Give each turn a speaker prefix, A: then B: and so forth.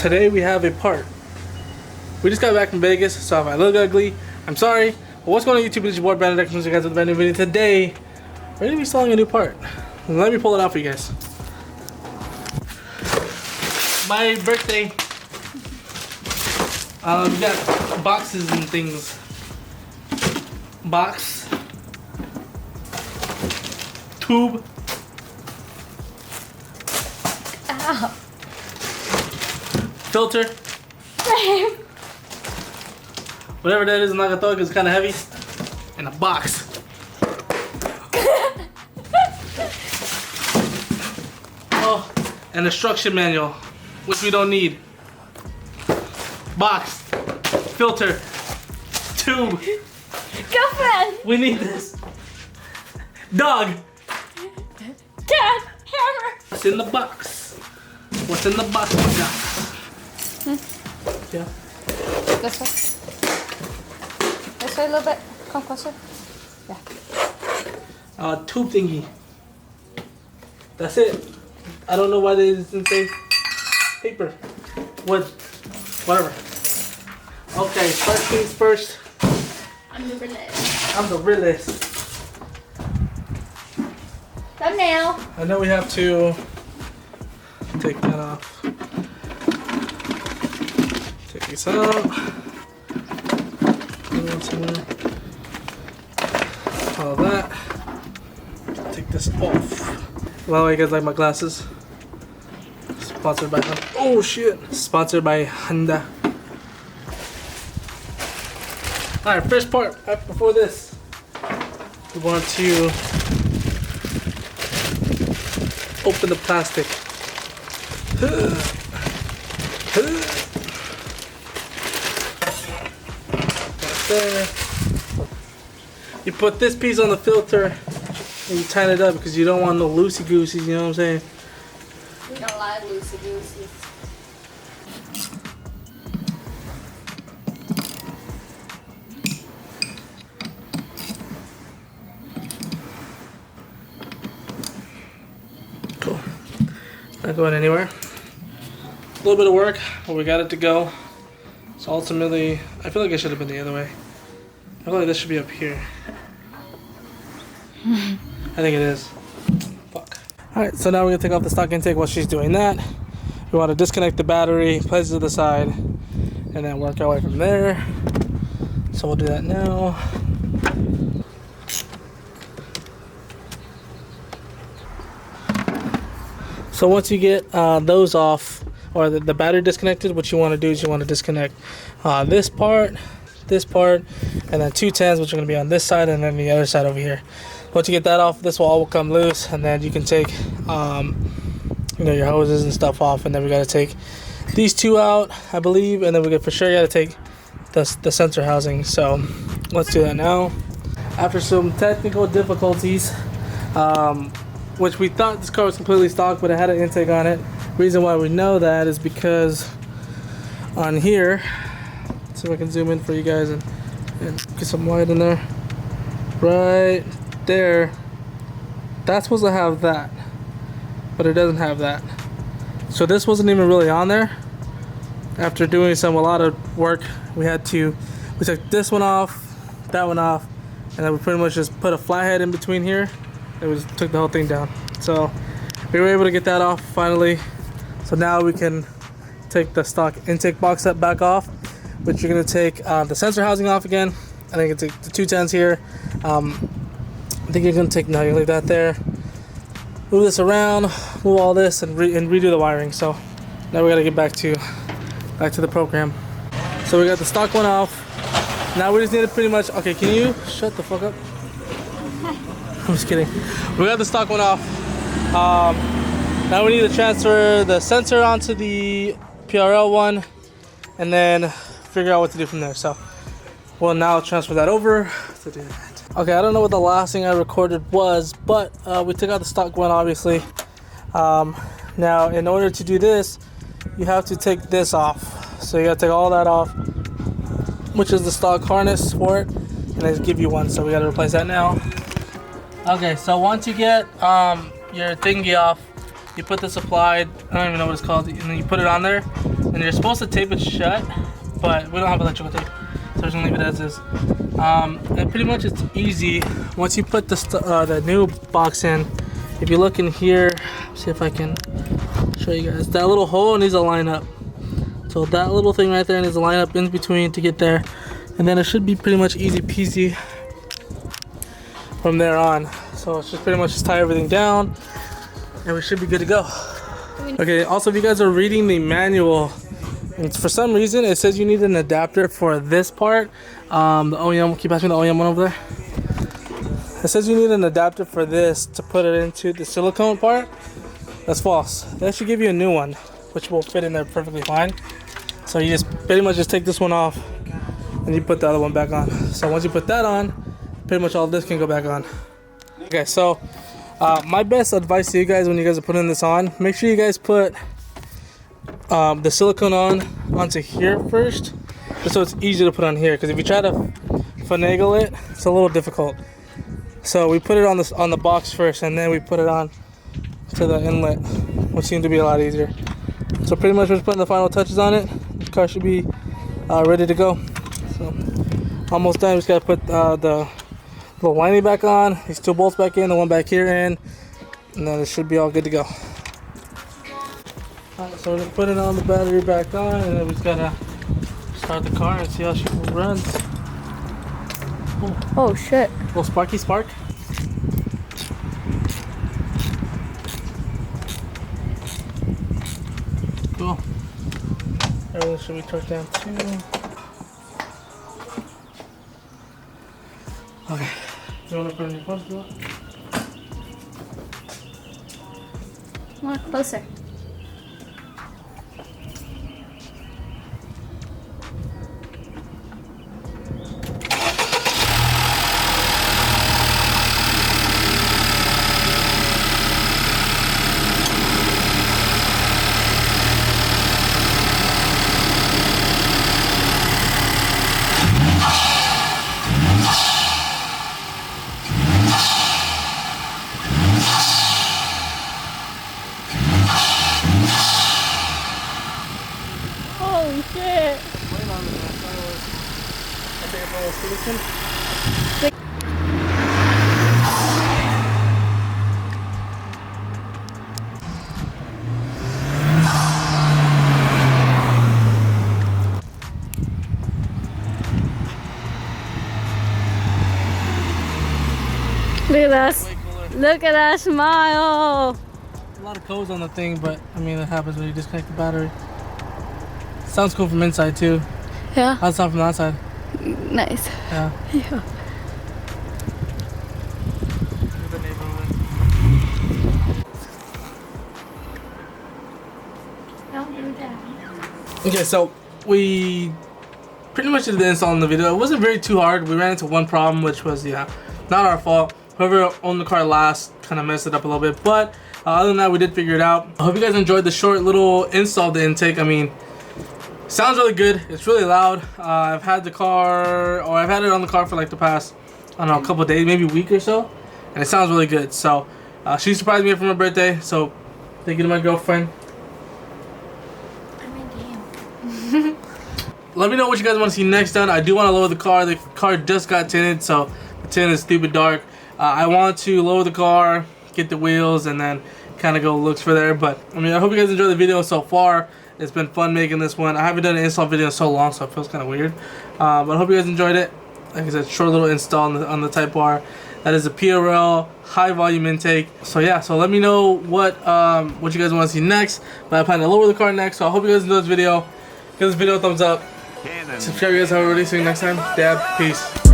A: today we have a part. We just got back from Vegas, so if I look ugly, I'm sorry. But what's going on YouTube? It's your boy Brandon. Comes you guys with a brand new video. Today, we're gonna be installing a new part. Let me pull it out for you guys. My birthday. We got boxes and things. Box. Tube.
B: Ow.
A: Filter.
B: Same.
A: Whatever that is, I'm not gonna throw it because it's kind of heavy. And a box. Oh, an instruction manual, which we don't need. Box. Filter. Tube.
B: Girlfriend.
A: We need this. Dog.
B: Cat. Hammer.
A: What's in the box? What's in the box, my guys? Yeah.
B: This way. This way a little bit. Come closer. Yeah.
A: Tube thingy. That's it. I don't know why they didn't say paper. Wood. Whatever. Okay, first things first.
B: I'm the realist.
A: I'm the realist.
B: Thumbnail.
A: I know we have to take that off. Take this out. All that. Take this off. Well, you guys like my glasses? Sponsored by Honda. Oh shit! Sponsored by Honda. Alright, first part. Right before this, we want to open the plastic. Right there. You put this piece on the filter and you tighten it up because you don't want no loosey goosies, you know what I'm saying?
B: We don't like loosey goosey.
A: Cool. Not going anywhere. A little bit of work, but we got it to go. So ultimately, I feel like it should have been the other way. I feel like this should be up here. I think it is. Fuck. Alright, so now we're gonna take off the stock intake while she's doing that. We want to disconnect the battery, place it to the side, and then work our way from there. So we'll do that now. So once you get those off, or the battery disconnected, what you want to do is you want to disconnect this part, and then 2 10s, which are going to be on this side, and then the other side over here. Once you get that off, this will all come loose, and then you can take your hoses and stuff off, and then we got to take these 2 out, I believe, and then we for sure got to take the sensor housing. So let's do that now. After some technical difficulties, which we thought this car was completely stock, but it had an intake on it. Reason why we know that is because on here, let's see if I can zoom in for you guys and get some light in there. Right there, that's supposed to have that, but it doesn't have that. So this wasn't even really on there. After doing a lot of work, we took this one off, that one off, and then we pretty much just put a flathead in between here. It took the whole thing down. So we were able to get that off finally. So now we can take the stock intake box set back off, but you're gonna take the sensor housing off again. I think it's the 2 10s here. I think you're gonna take, no, you leave that there. Move this around, move all this, and redo the wiring. So now we gotta get back to the program. So we got the stock one off. Now we just need to pretty much, okay, can you shut the fuck up? I'm just kidding. We got the stock one off. Now we need to transfer the sensor onto the PRL one, and then figure out what to do from there. So we'll now transfer that over to do that. Okay, I don't know what the last thing I recorded was, but we took out the stock one, obviously. Now, in order to do this, you have to take this off. So you gotta take all that off, which is the stock harness for it, and they give you one. So we gotta replace that now. Okay, so once you get your thingy off, you put this applied, I don't even know what it's called, and then you put it on there, and you're supposed to tape it shut, but we don't have electrical tape, so we're just gonna leave it as is. And pretty much it's easy once you put the new box in. If you look in here, see if I can show you guys. That little hole needs to line up. So that little thing right there needs to line up in between to get there, and then it should be pretty much easy peasy from there on. So it's just pretty much just tie everything down, and we should be good to go. Okay, also if you guys are reading the manual, and for some reason it says you need an adapter for this part. The OEM, keep passing the OEM one over there. It says you need an adapter for this to put it into the silicone part. That's false. They should give you a new one, which will fit in there perfectly fine. So you just pretty much just take this one off and you put the other one back on. So once you put that on, pretty much all this can go back on. Okay, so my best advice to you guys when you guys are putting this on, make sure you guys put the silicone onto here first, just so it's easy to put on here. Because if you try to finagle it, it's a little difficult. So we put it on the box first, and then we put it on to the inlet, which seemed to be a lot easier. So pretty much we're just putting the final touches on it. The car should be ready to go. So almost done. We just gotta put the little lining back on, these two bolts back in, the one back here in, and then it should be all good to go. Alright, so we're gonna put it on the battery back on, and then we just gotta start the car and see how she runs.
B: Oh shit.
A: Little sparky spark. Cool. Everything should be torqued down too. Okay. You want to put in your post, girl?
B: More closer. Holy shit. Look at us. Look at that smile.
A: A lot of codes on the thing, but I mean it happens when you disconnect the battery. Sounds cool from inside too.
B: Yeah.
A: How's it sound from the outside?
B: Nice.
A: Yeah.
B: Yeah.
A: Okay, so we pretty much did the install in the video. It wasn't very too hard. We ran into one problem, which was not our fault. Whoever owned the car last kind of messed it up a little bit, but other than that, we did figure it out. I hope you guys enjoyed the short little install of the intake. I mean, sounds really good. It's really loud. I've had it on the car for like the past, I don't know, a couple of days, maybe a week or so, and it sounds really good. So she surprised me for my birthday, so thank you to my girlfriend. Let me know what you guys want to see next done. I do want to lower the car. The car just got tinted, so the tint is stupid dark. I want to lower the car, get the wheels, and then kind of go looks for there. But I mean, I hope you guys enjoyed the video so far. It's been fun making this one. I haven't done an install video in so long, so it feels kind of weird. But I hope you guys enjoyed it. Like I said, short little install on the Type R. That is a PRL high volume intake. So yeah, so let me know what you guys want to see next. But I plan to lower the car next. So I hope you guys enjoyed this video. Give this video a thumbs up. Subscribe, you guys. Have a really see you next time. Dab, peace.